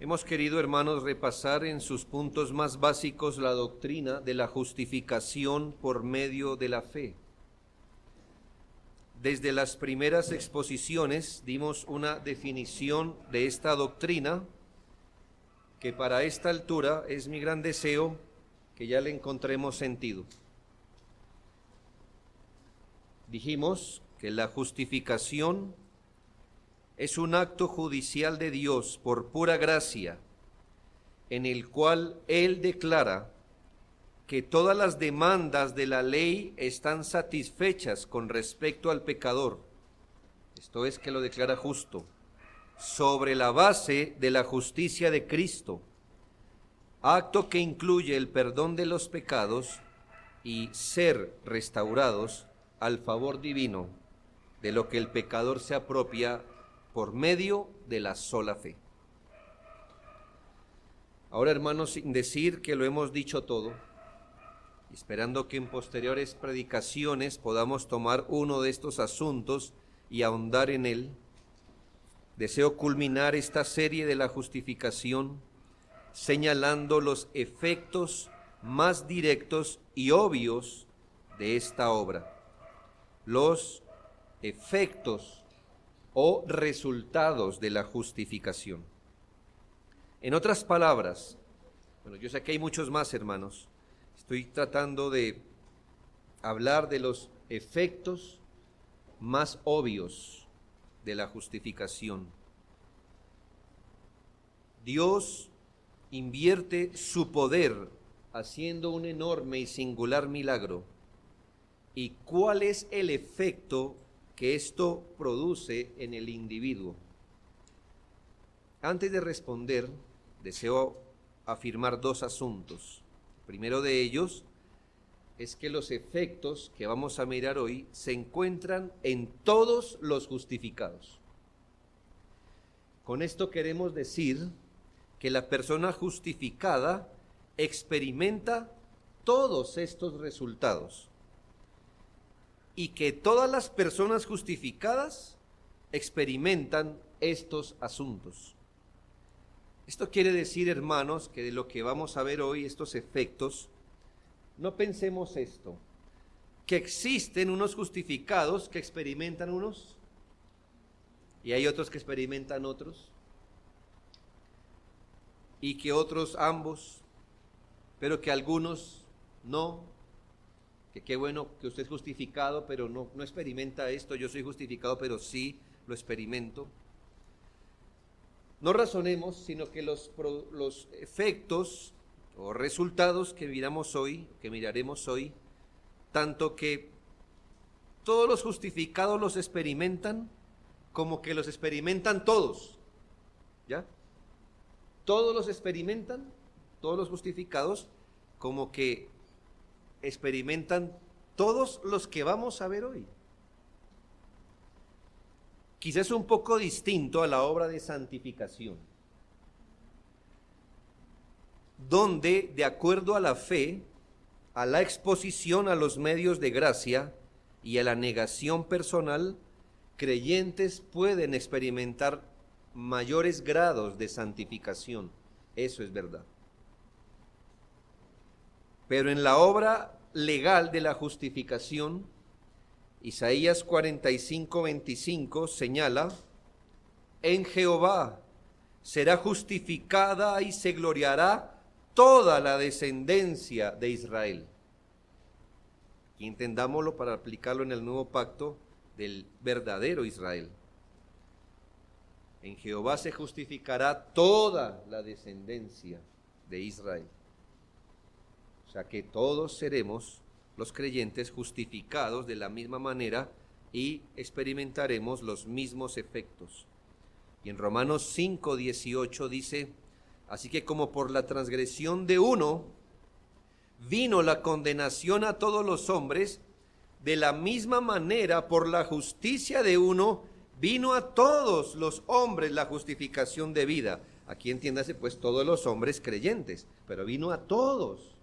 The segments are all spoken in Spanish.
Hemos querido, hermanos, repasar en sus puntos más básicos la doctrina de la justificación por medio de la fe. Desde las primeras exposiciones dimos una definición de esta doctrina que para esta altura es mi gran deseo que ya le encontremos sentido. Dijimos que la justificación es un acto judicial de Dios por pura gracia, en el cual Él declara que todas las demandas de la ley están satisfechas con respecto al pecador. Esto es, que lo declara justo, sobre la base de la justicia de Cristo, acto que incluye el perdón de los pecados y ser restaurados al favor divino, de lo que el pecador se apropia por medio de la sola fe. Ahora, hermanos, sin decir que lo hemos dicho todo, esperando que en posteriores predicaciones podamos tomar uno de estos asuntos y ahondar en él, deseo culminar esta serie de la justificación señalando los efectos más directos y obvios de esta obra, los efectos o resultados de la justificación. En otras palabras, yo sé que hay muchos más, hermanos, estoy tratando de hablar de los efectos más obvios de la justificación. Dios invierte su poder haciendo un enorme y singular milagro. ¿Y cuál es el efecto que esto produce en el individuo? Antes de responder, deseo afirmar dos asuntos. El primero de ellos es que los efectos que vamos a mirar hoy se encuentran en todos los justificados. Con esto queremos decir que la persona justificada experimenta todos estos resultados y que todas las personas justificadas experimentan estos asuntos. Esto quiere decir, hermanos, que de lo que vamos a ver hoy, estos efectos, no pensemos esto, que existen unos justificados que experimentan unos y hay otros que experimentan otros y que otros ambos, pero que algunos no, que qué bueno que usted es justificado, pero no experimenta esto, yo soy justificado, pero sí lo experimento. No razonemos, sino que los efectos o resultados que miraremos hoy, tanto que todos los justificados los experimentan, como que los experimentan todos, ¿ya? Todos los experimentan, todos los justificados, como que experimentan todos los que vamos a ver hoy. Quizás un poco distinto a la obra de santificación, donde, de acuerdo a la fe, a la exposición a los medios de gracia y a la negación personal, creyentes pueden experimentar mayores grados de santificación. Eso es verdad. Pero en la obra legal de la justificación, Isaías 45:25 señala: en Jehová será justificada y se gloriará toda la descendencia de Israel. Y entendámoslo para aplicarlo en el nuevo pacto del verdadero Israel. En Jehová se justificará toda la descendencia de Israel. O sea que todos seremos los creyentes justificados de la misma manera y experimentaremos los mismos efectos. Y en Romanos 5:18 dice: así que como por la transgresión de uno vino la condenación a todos los hombres, de la misma manera por la justicia de uno vino a todos los hombres la justificación de vida. Aquí entiéndase pues todos los hombres creyentes, pero vino a todos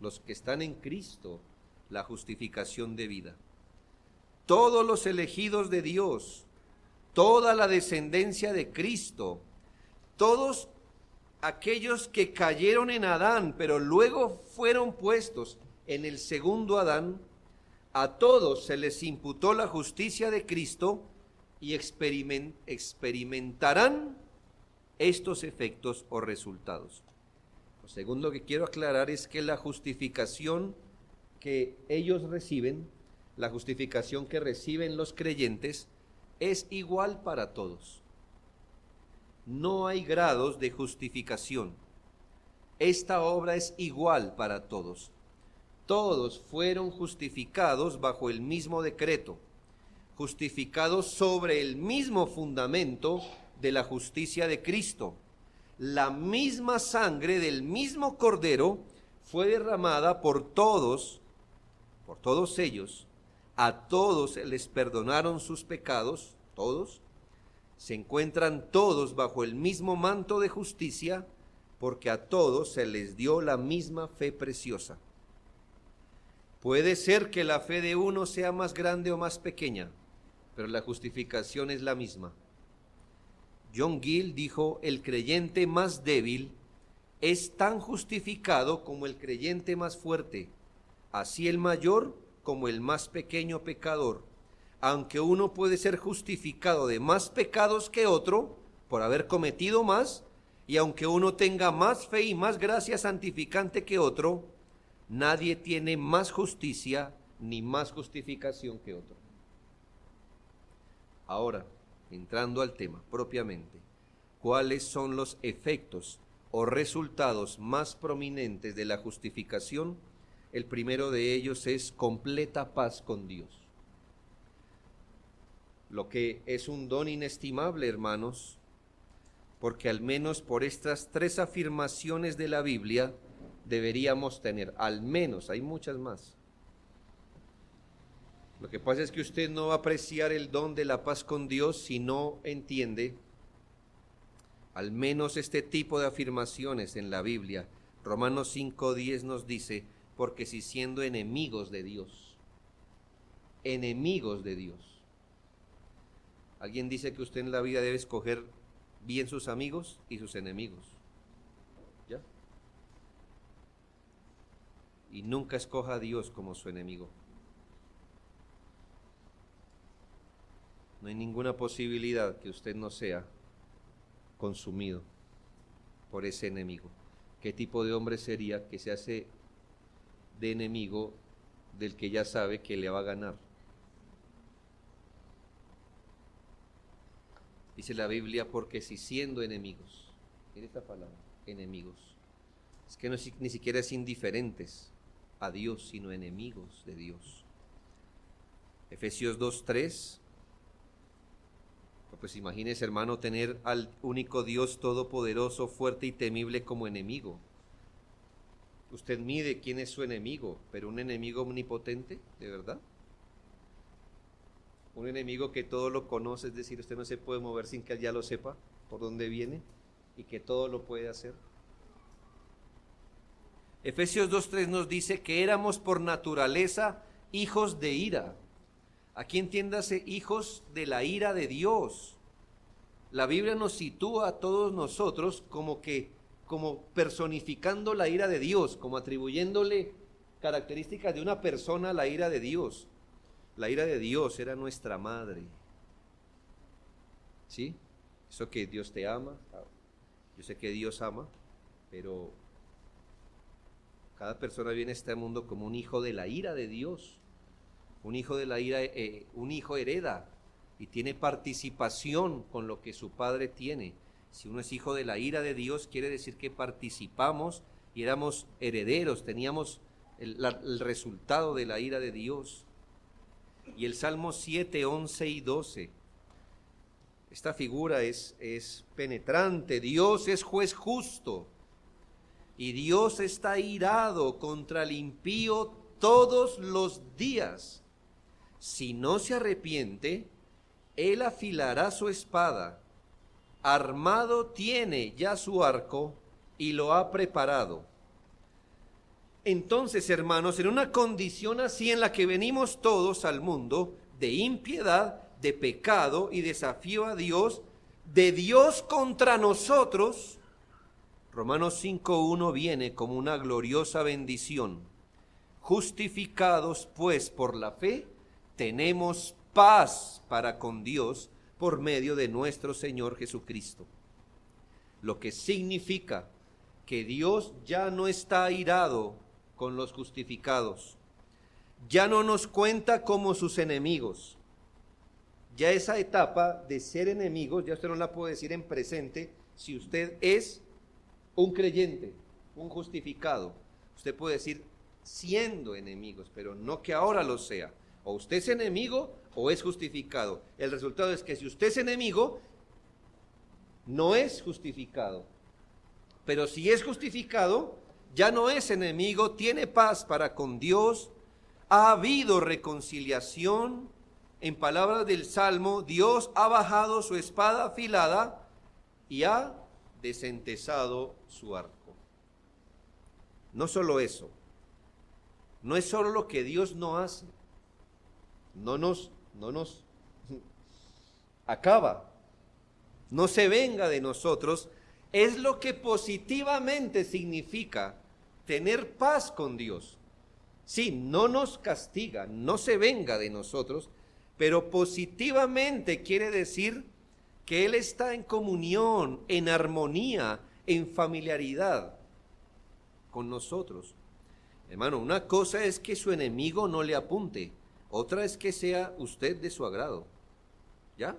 los que están en Cristo la justificación de vida. Todos los elegidos de Dios, toda la descendencia de Cristo, todos aquellos que cayeron en Adán, pero luego fueron puestos en el segundo Adán, a todos se les imputó la justicia de Cristo y experimentarán estos efectos o resultados. Lo segundo que quiero aclarar es que la justificación que ellos reciben, la justificación que reciben los creyentes, es igual para todos. No hay grados de justificación. Esta obra es igual para todos. Todos fueron justificados bajo el mismo decreto, justificados sobre el mismo fundamento de la justicia de Cristo. La misma sangre del mismo Cordero fue derramada por todos ellos. A todos les perdonaron sus pecados, todos. Se encuentran todos bajo el mismo manto de justicia, porque a todos se les dio la misma fe preciosa. Puede ser que la fe de uno sea más grande o más pequeña, pero la justificación es la misma. John Gill dijo: el creyente más débil es tan justificado como el creyente más fuerte, así el mayor como el más pequeño pecador, aunque uno puede ser justificado de más pecados que otro por haber cometido más, y aunque uno tenga más fe y más gracia santificante que otro, nadie tiene más justicia ni más justificación que otro. Ahora, entrando al tema propiamente, ¿cuáles son los efectos o resultados más prominentes de la justificación? El primero de ellos es completa paz con Dios. Lo que es un don inestimable, hermanos, porque al menos por estas tres afirmaciones de la Biblia deberíamos tener, al menos, hay muchas más. Lo que pasa es que usted no va a apreciar el don de la paz con Dios si no entiende al menos este tipo de afirmaciones en la Biblia. Romanos 5:10 nos dice: porque si siendo enemigos de Dios, alguien dice que usted en la vida debe escoger bien sus amigos y sus enemigos, ¿ya? Y nunca escoja a Dios como su enemigo. No hay ninguna posibilidad que usted no sea consumido por ese enemigo. ¿Qué tipo de hombre sería que se hace de enemigo del que ya sabe que le va a ganar? Dice la Biblia: porque si siendo enemigos, mire esta palabra, enemigos, es que no es, ni siquiera es indiferentes a Dios, sino enemigos de Dios. Efesios 2:3. Pues imagínese, hermano, tener al único Dios todopoderoso, fuerte y temible como enemigo. Usted mide quién es su enemigo, pero un enemigo omnipotente, ¿de verdad? Un enemigo que todo lo conoce, es decir, usted no se puede mover sin que él ya lo sepa por dónde viene y que todo lo puede hacer. Efesios 2:3 nos dice que éramos por naturaleza hijos de ira. Aquí entiéndase, hijos de la ira de Dios. La Biblia nos sitúa a todos nosotros como personificando la ira de Dios, como atribuyéndole características de una persona a la ira de Dios. La ira de Dios era nuestra madre. ¿Sí? Eso que Dios te ama. Yo sé que Dios ama, pero cada persona viene a este mundo como un hijo de la ira de Dios. Un hijo de la ira, un hijo hereda y tiene participación con lo que su padre tiene. Si uno es hijo de la ira de Dios, quiere decir que participamos y éramos herederos, teníamos el resultado de la ira de Dios. Y el Salmo 7, 11 y 12, esta figura es penetrante. Dios es juez justo y Dios está irado contra el impío todos los días. Si no se arrepiente, él afilará su espada, armado tiene ya su arco y lo ha preparado. Entonces, hermanos, en una condición así en la que venimos todos al mundo, de impiedad, de pecado y desafío a Dios, de Dios contra nosotros, Romanos 5:1 viene como una gloriosa bendición. Justificados pues por la fe, tenemos paz para con Dios por medio de nuestro Señor Jesucristo. Lo que significa que Dios ya no está airado con los justificados. Ya no nos cuenta como sus enemigos. Ya esa etapa de ser enemigos, ya usted no la puede decir en presente si usted es un creyente, un justificado. Usted puede decir siendo enemigos, pero no que ahora lo sea. O usted es enemigo o es justificado. El resultado es que si usted es enemigo, no es justificado. Pero si es justificado, ya no es enemigo, tiene paz para con Dios. Ha habido reconciliación. En palabras del Salmo, Dios ha bajado su espada afilada y ha desentesado su arco. No solo eso, no es solo lo que Dios no hace, no nos acaba, no se venga de nosotros, es lo que positivamente significa tener paz con Dios. Sí, no nos castiga, no se venga de nosotros, pero positivamente quiere decir que Él está en comunión, en armonía, en familiaridad con nosotros. Hermano, una cosa es que su enemigo no le apunte, otra es que sea usted de su agrado. ¿Ya?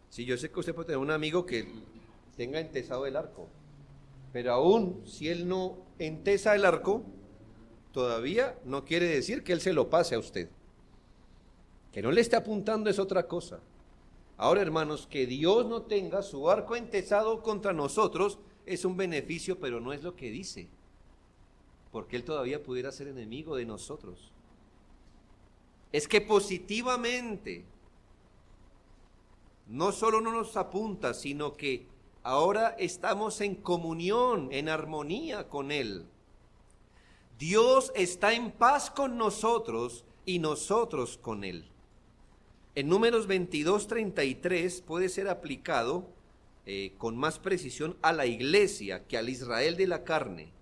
Sí, yo sé que usted puede tener un amigo que tenga entesado el arco, pero aún si él no entesa el arco, todavía no quiere decir que él se lo pase a usted. Que no le esté apuntando es otra cosa. Ahora, hermanos, que Dios no tenga su arco entesado contra nosotros es un beneficio, pero no es lo que dice, porque Él todavía pudiera ser enemigo de nosotros. Es que positivamente no solo no nos apunta, sino que ahora estamos en comunión, en armonía con Él. Dios está en paz con nosotros y nosotros con Él. En Números 22:33 puede ser aplicado con más precisión a la iglesia que al Israel de la carne.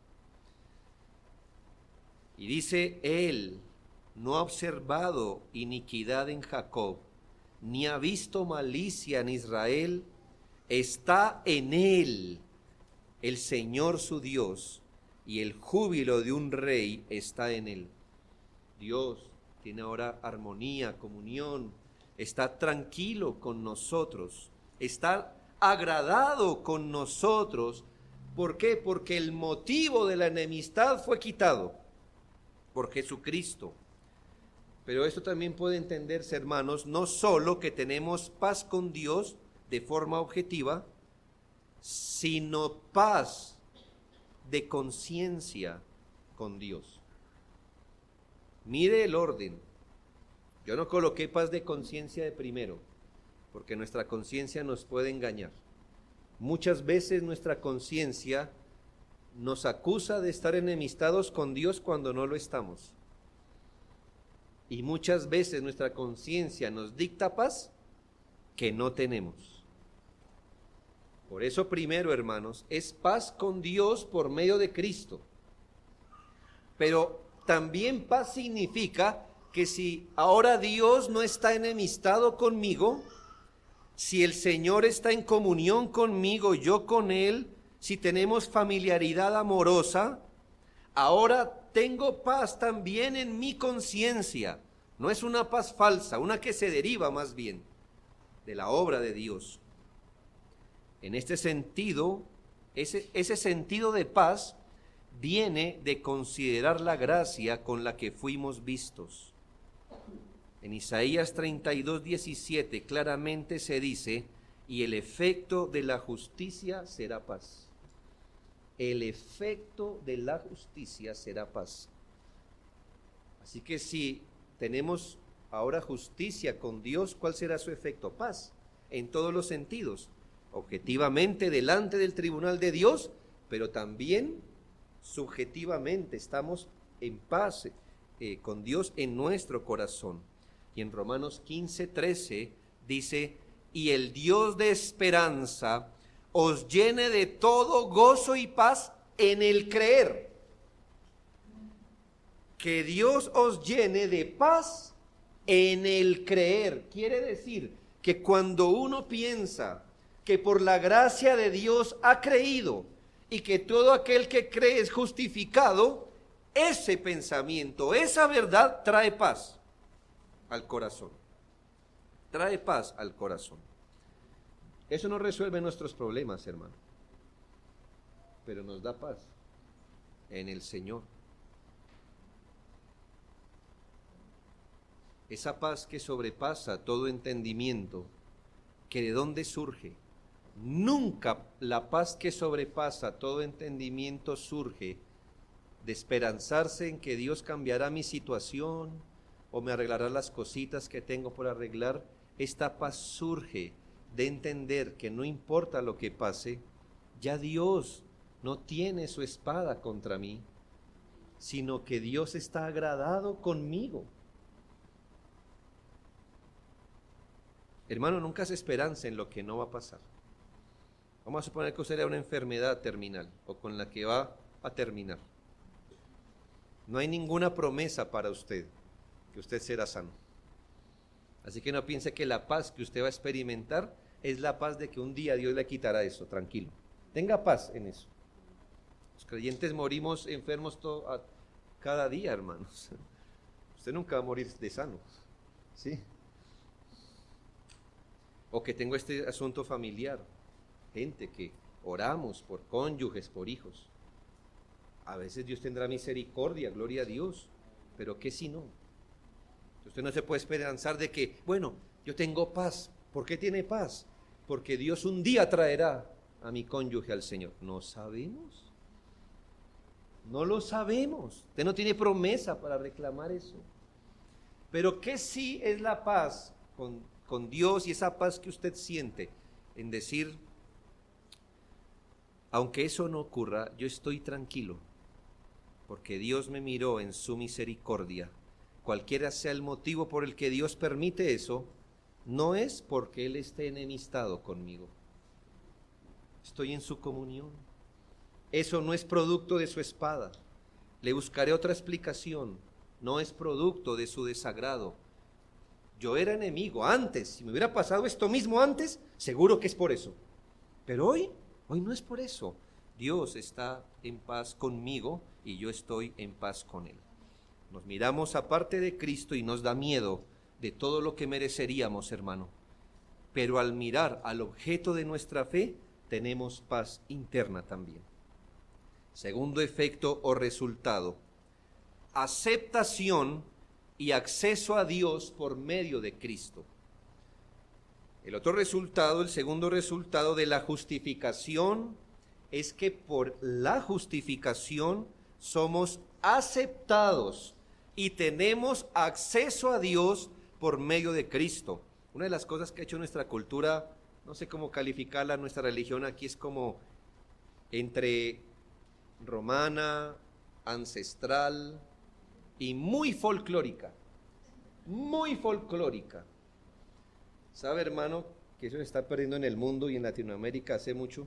Y dice, Él no ha observado iniquidad en Jacob, ni ha visto malicia en Israel. Está en Él el Señor su Dios, y el júbilo de un rey está en Él. Dios tiene ahora armonía, comunión, está tranquilo con nosotros, está agradado con nosotros. ¿Por qué? Porque el motivo de la enemistad fue quitado por Jesucristo. Pero esto también puede entenderse, hermanos, no solo que tenemos paz con Dios de forma objetiva, sino paz de conciencia con Dios. Mire el orden. Yo no coloqué paz de conciencia de primero, porque nuestra conciencia nos puede engañar. Muchas veces nuestra conciencia nos acusa de estar enemistados con Dios cuando no lo estamos. Y muchas veces nuestra conciencia nos dicta paz que no tenemos. Por eso primero, hermanos, es paz con Dios por medio de Cristo. Pero también paz significa que si ahora Dios no está enemistado conmigo, si el Señor está en comunión conmigo, yo con Él, si tenemos familiaridad amorosa, ahora tengo paz también en mi conciencia. No es una paz falsa, una que se deriva más bien de la obra de Dios. En este sentido, ese sentido de paz viene de considerar la gracia con la que fuimos vistos. En Isaías 32:17 claramente se dice, y el efecto de la justicia será paz. El efecto de la justicia será paz. Así que si tenemos ahora justicia con Dios, ¿cuál será su efecto? Paz, en todos los sentidos. Objetivamente delante del tribunal de Dios, pero también subjetivamente estamos en paz con Dios en nuestro corazón. Y en Romanos 15:13 dice, y el Dios de esperanza os llene de todo gozo y paz en el creer. Que Dios os llene de paz en el creer. Quiere decir que cuando uno piensa que por la gracia de Dios ha creído y que todo aquel que cree es justificado, ese pensamiento, esa verdad trae paz al corazón. Trae paz al corazón. Eso no resuelve nuestros problemas, hermano, pero nos da paz en el Señor. Esa paz que sobrepasa todo entendimiento, que ¿de dónde surge? Nunca la paz que sobrepasa todo entendimiento surge de esperanzarse en que Dios cambiará mi situación o me arreglará las cositas que tengo por arreglar. Esta paz surge de entender que no importa lo que pase, ya Dios no tiene su espada contra mí, sino que Dios está agradado conmigo. Hermano, nunca se esperanza en lo que no va a pasar. Vamos a suponer que usted le da una enfermedad terminal o con la que va a terminar. No hay ninguna promesa para usted que usted será sano. Así que no piense que la paz que usted va a experimentar es la paz de que un día Dios le quitará eso, tranquilo. Tenga paz en eso. Los creyentes morimos enfermos cada día, hermanos. Usted nunca va a morir de sano, ¿sí? O que tengo este asunto familiar. Gente que oramos por cónyuges, por hijos. A veces Dios tendrá misericordia, gloria a Dios. Pero ¿qué si no? Usted no se puede esperanzar de que, bueno, yo tengo paz. ¿Por qué tiene paz? Porque Dios un día traerá a mi cónyuge al Señor. No sabemos. No lo sabemos. Usted no tiene promesa para reclamar eso. Pero ¿qué sí es la paz con Dios y esa paz que usted siente en decir, aunque eso no ocurra, yo estoy tranquilo, porque Dios me miró en su misericordia? Cualquiera sea el motivo por el que Dios permite eso, no es porque Él esté enemistado conmigo. Estoy en su comunión. Eso no es producto de su espada. Le buscaré otra explicación. No es producto de su desagrado. Yo era enemigo antes. Si me hubiera pasado esto mismo antes, seguro que es por eso. Pero hoy no es por eso. Dios está en paz conmigo y yo estoy en paz con Él. Nos miramos aparte de Cristo y nos da miedo de todo lo que mereceríamos, hermano. Pero al mirar al objeto de nuestra fe, tenemos paz interna también. Segundo efecto o resultado: aceptación y acceso a Dios por medio de Cristo. El otro resultado, el segundo resultado de la justificación, es que por la justificación somos aceptados y tenemos acceso a Dios por medio de Cristo. Una de las cosas que ha hecho nuestra cultura, no sé cómo calificarla, nuestra religión aquí es como entre romana, ancestral y muy folclórica. Muy folclórica. ¿Sabe, hermano, que eso se está perdiendo en el mundo y en Latinoamérica hace mucho?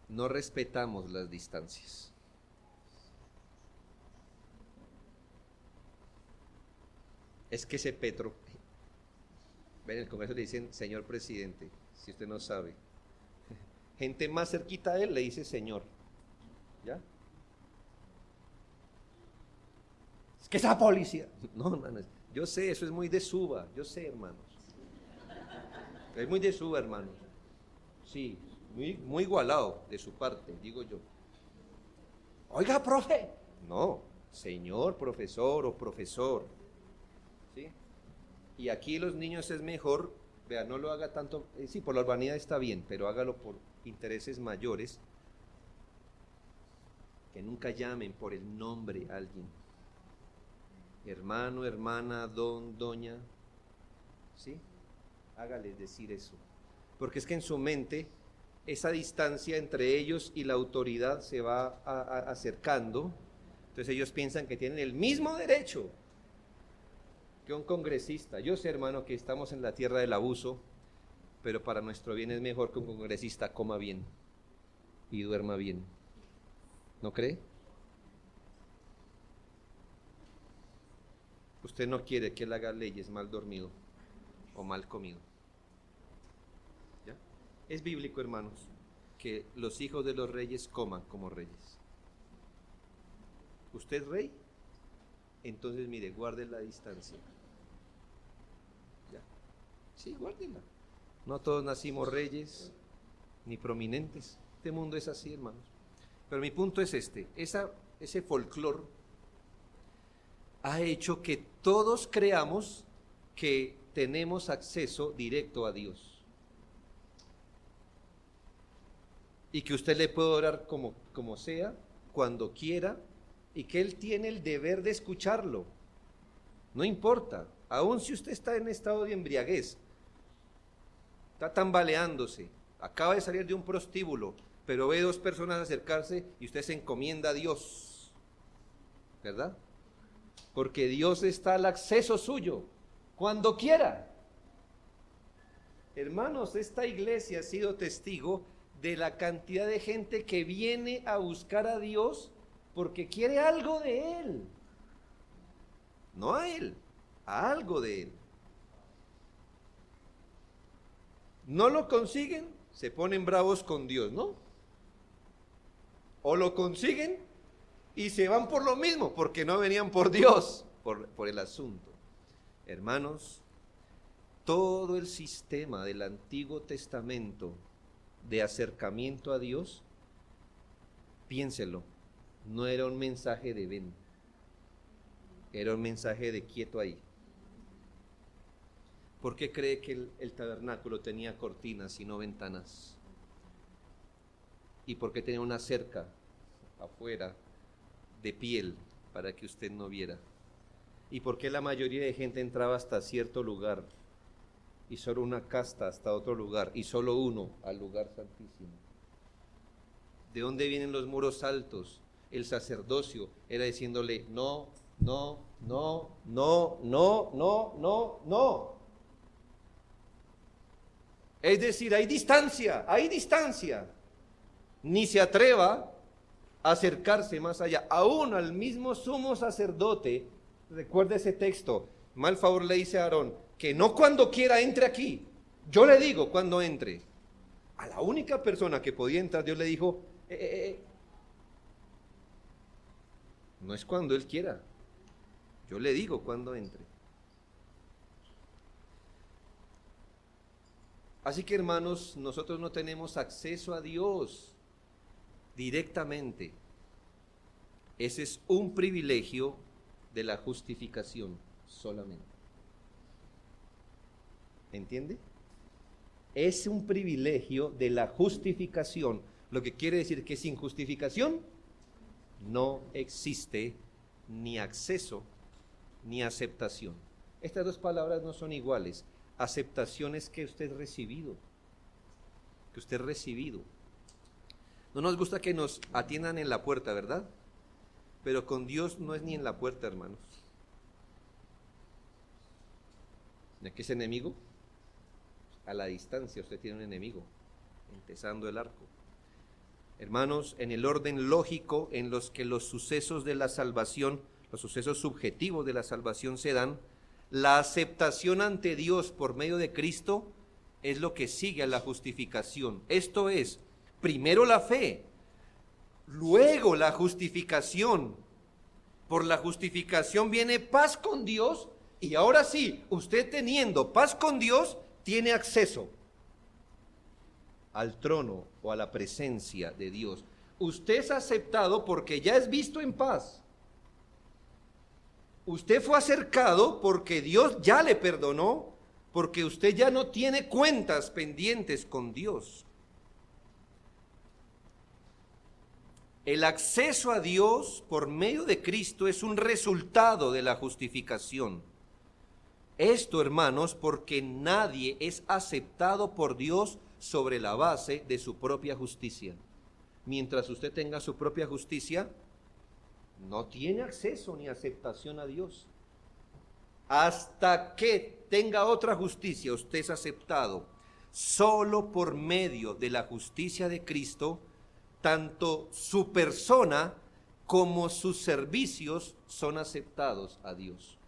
No respetamos las distancias. Es que ese Petro, ven, en el Congreso le dicen señor presidente, si usted no sabe. Gente más cerquita a él le dice señor. ¿Ya? Es que esa policía. No, hermanos, yo sé, eso es muy de suba, yo sé, hermanos. Es muy de suba, hermanos. Sí, muy igualado de su parte, digo yo. Oiga, profe. No, señor profesor o profesor. ¿Sí? Y aquí los niños es mejor, vea, no lo haga tanto, sí, por la urbanidad está bien, pero hágalo por intereses mayores. Que nunca llamen por el nombre a alguien. Hermano, hermana, don, doña. ¿Sí? Hágales decir eso. Porque es que en su mente esa distancia entre ellos y la autoridad se va acercando. Entonces ellos piensan que tienen el mismo derecho que un congresista. Yo sé, hermano, que estamos en la tierra del abuso, pero para nuestro bien es mejor que un congresista coma bien y duerma bien. ¿No cree? Usted no quiere que él haga leyes mal dormido o mal comido. ¿Ya? Es bíblico, hermanos, que los hijos de los reyes coman como reyes. ¿Usted es rey? Entonces, mire, guarde la distancia. ¿Ya? Sí, guárdela. No todos nacimos reyes ni prominentes. Este mundo es así, hermanos. Pero mi punto es este. Ese folclore ha hecho que todos creamos que tenemos acceso directo a Dios. Y que usted le puede orar como sea, cuando quiera, y que Él tiene el deber de escucharlo. No importa, aun si usted está en estado de embriaguez, está tambaleándose, acaba de salir de un prostíbulo, pero ve dos personas acercarse y usted se encomienda a Dios, ¿verdad? Porque Dios está al acceso suyo, cuando quiera. Hermanos, esta iglesia ha sido testigo de la cantidad de gente que viene a buscar a Dios porque quiere algo de Él. No a Él, a algo de Él. No lo consiguen, se ponen bravos con Dios, ¿no? O lo consiguen y se van por lo mismo, porque no venían por Dios, por el asunto. Hermanos, todo el sistema del Antiguo Testamento de acercamiento a Dios, piénselo, no era un mensaje de ven, era un mensaje de quieto ahí. ¿Por qué cree que el tabernáculo tenía cortinas y no ventanas? ¿Y por qué tenía una cerca afuera de piel para que usted no viera? ¿Y por qué la mayoría de gente entraba hasta cierto lugar y solo una casta hasta otro lugar y solo uno al lugar santísimo? ¿De dónde vienen los muros altos? El sacerdocio era diciéndole no, no, no, no, no, no, no, no. Es decir, hay distancia, hay distancia. Ni se atreva a acercarse más allá. Aún al mismo sumo sacerdote, recuerda ese texto, mal favor le dice a Aarón, que no cuando quiera entre aquí. Yo le digo cuando entre. A la única persona que podía entrar, Dios le dijo, no es cuando Él quiera. Yo le digo cuando entre. Así que, hermanos, nosotros no tenemos acceso a Dios directamente. Ese es un privilegio de la justificación solamente. ¿Entiende? Es un privilegio de la justificación, lo que quiere decir que sin justificación no existe ni acceso ni aceptación. Estas dos palabras no son iguales. Aceptación es que usted ha recibido, No nos gusta que nos atiendan en la puerta, ¿verdad? Pero con Dios no es ni en la puerta, hermanos. ¿De qué es enemigo? A la distancia usted tiene un enemigo, empezando el arco. Hermanos, en el orden lógico en los que los sucesos de la salvación, los sucesos subjetivos de la salvación se dan, la aceptación ante Dios por medio de Cristo es lo que sigue a la justificación. Esto es, primero la fe, luego la justificación. Por la justificación viene paz con Dios y ahora sí, usted teniendo paz con Dios, tiene acceso al trono o a la presencia de Dios. Usted es aceptado porque ya es visto en paz. Usted fue acercado porque Dios ya le perdonó, porque usted ya no tiene cuentas pendientes con Dios. El acceso a Dios por medio de Cristo es un resultado de la justificación. Esto, hermanos, porque nadie es aceptado por Dios sobre la base de su propia justicia. Mientras usted tenga su propia justicia, no tiene acceso ni aceptación a Dios. hasta que tenga otra justicia, usted es aceptado. Solo por medio de la justicia de Cristo, tanto su persona como sus servicios son aceptados a Dios.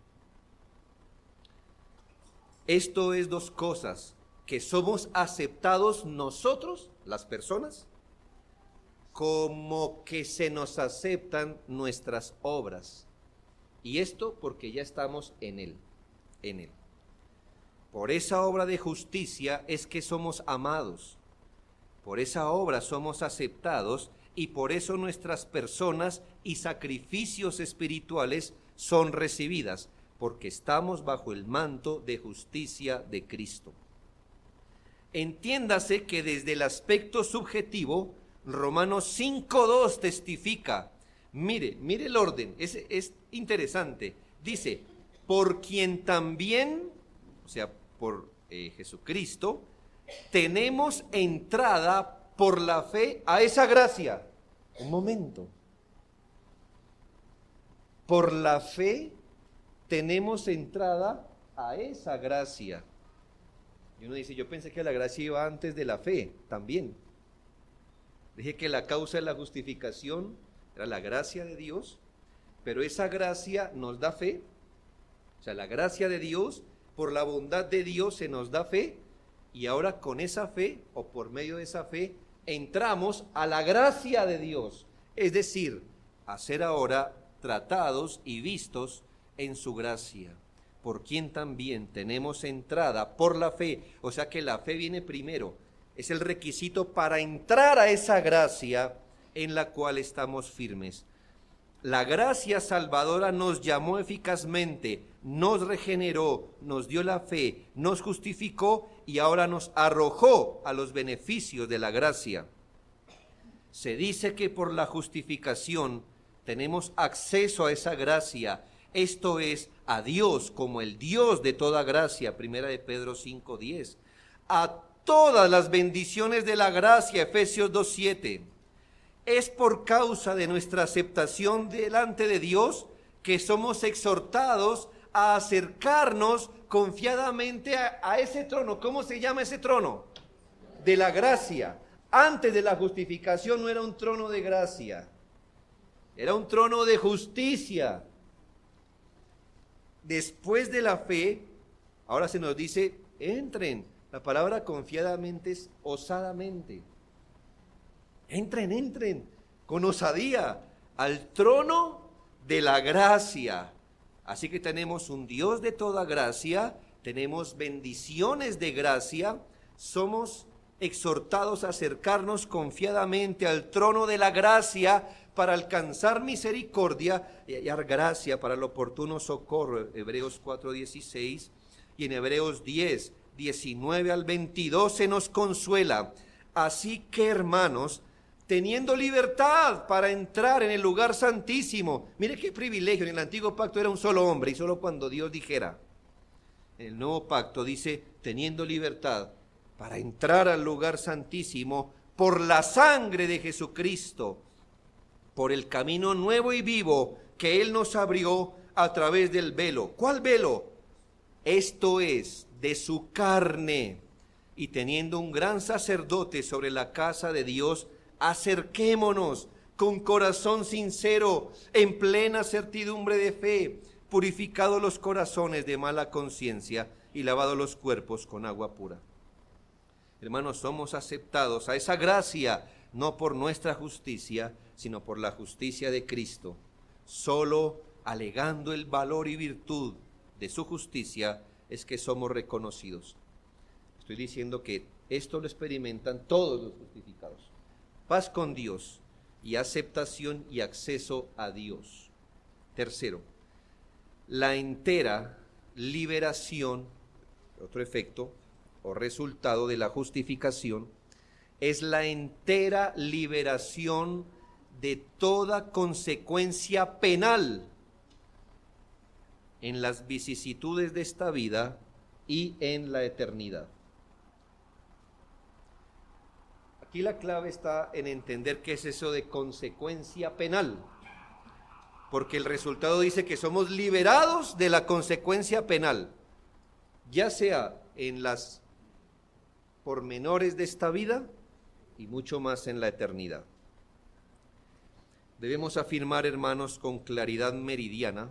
Esto es dos cosas, que somos aceptados nosotros, las personas, como que se nos aceptan nuestras obras. Y esto porque ya estamos en Él. Por esa obra de justicia es que somos amados. Por esa obra somos aceptados y por eso nuestras personas y sacrificios espirituales son recibidas, porque estamos bajo el manto de justicia de Cristo. Entiéndase que desde el aspecto subjetivo, Romanos 5:2 testifica. Mire el orden, es interesante. Dice, por quien también, o sea, por Jesucristo, tenemos entrada por la fe a esa gracia. Un momento. Por la fe tenemos entrada a esa gracia. Y uno dice, yo pensé que la gracia iba antes de la fe, también. Dije que la causa de la justificación era la gracia de Dios, pero esa gracia nos da fe. O sea, la gracia de Dios, por la bondad de Dios se nos da fe, y ahora con esa fe, o por medio de esa fe, entramos a la gracia de Dios. Es decir, a ser ahora tratados y vistos en su gracia, por quien también tenemos entrada por la fe. O sea que la fe viene primero, es el requisito para entrar a esa gracia en la cual estamos firmes. La gracia salvadora nos llamó eficazmente, nos regeneró, nos dio la fe, nos justificó y ahora nos arrojó a los beneficios de la gracia. Se dice que por la justificación tenemos acceso a esa gracia, esto es, a Dios como el Dios de toda gracia, 1 de Pedro 5:10, a todas las bendiciones de la gracia, Efesios 2:7. Es por causa de nuestra aceptación delante de Dios que somos exhortados a acercarnos confiadamente a ese trono. ¿Cómo se llama ese trono? De la gracia. Antes de la justificación no era un trono de gracia, era un trono de justicia. Después de la fe, ahora se nos dice, entren. La palabra confiadamente es osadamente. Entren con osadía al trono de la gracia. Así que tenemos un Dios de toda gracia, tenemos bendiciones de gracia, somos exhortados a acercarnos confiadamente al trono de la gracia para alcanzar misericordia y hallar gracia para el oportuno socorro. Hebreos 4:16 y en Hebreos 10:19 al 22 se nos consuela. Así que, hermanos, teniendo libertad para entrar en el lugar santísimo. Mire qué privilegio, en el antiguo pacto era un solo hombre y solo cuando Dios dijera. En el nuevo pacto dice, teniendo libertad para entrar al lugar santísimo por la sangre de Jesucristo, por el camino nuevo y vivo que Él nos abrió a través del velo. ¿Cuál velo? Esto es, de su carne. Y teniendo un gran sacerdote sobre la casa de Dios, acerquémonos con corazón sincero, en plena certidumbre de fe, purificados los corazones de mala conciencia y lavados los cuerpos con agua pura. Hermanos, somos aceptados a esa gracia, no por nuestra justicia, sino por la justicia de Cristo. Solo alegando el valor y virtud de su justicia es que somos reconocidos. Estoy diciendo que esto lo experimentan todos los justificados. Paz con Dios y aceptación y acceso a Dios. Tercero, la entera liberación, otro efecto o resultado de la justificación, es la entera liberación de toda consecuencia penal en las vicisitudes de esta vida y en la eternidad. Aquí la clave está en entender qué es eso de consecuencia penal. porque el resultado dice que somos liberados de la consecuencia penal, ya sea en las pormenores de esta vida y mucho más en la eternidad. Debemos afirmar, hermanos, con claridad meridiana,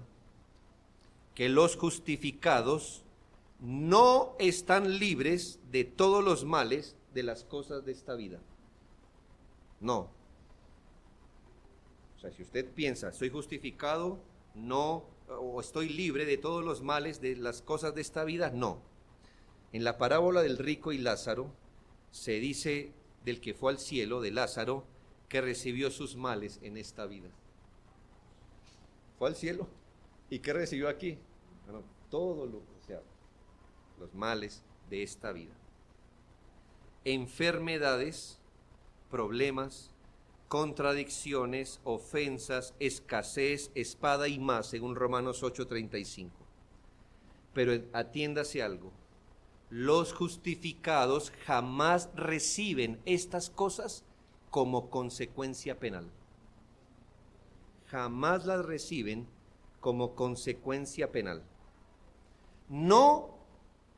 que los justificados no están libres de todos los males de las cosas de esta vida. No. O sea, si usted piensa, soy justificado, no, o estoy libre de todos los males de las cosas de esta vida, no. En la parábola del rico y Lázaro, se dice del que fue al cielo, de Lázaro, que recibió sus males en esta vida. Fue al cielo. ¿Y qué recibió aquí? Bueno, los males de esta vida. Enfermedades, problemas, contradicciones, ofensas, escasez, espada y más, según Romanos 8:35. Pero atiéndase algo, los justificados jamás reciben estas cosas como consecuencia penal. Jamás las reciben como consecuencia penal. No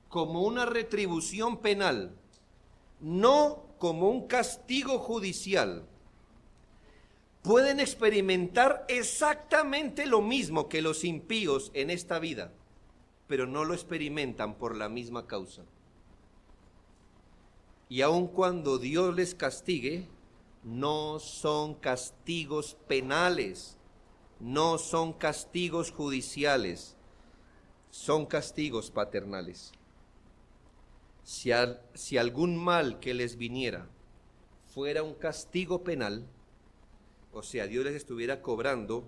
como una retribución penal, no como un castigo judicial. Pueden experimentar exactamente lo mismo que los impíos en esta vida, pero no lo experimentan por la misma causa. Y aun cuando Dios les castigue, no son castigos penales, no son castigos judiciales, son castigos paternales. Si algún mal que les viniera fuera un castigo penal, o sea, Dios les estuviera cobrando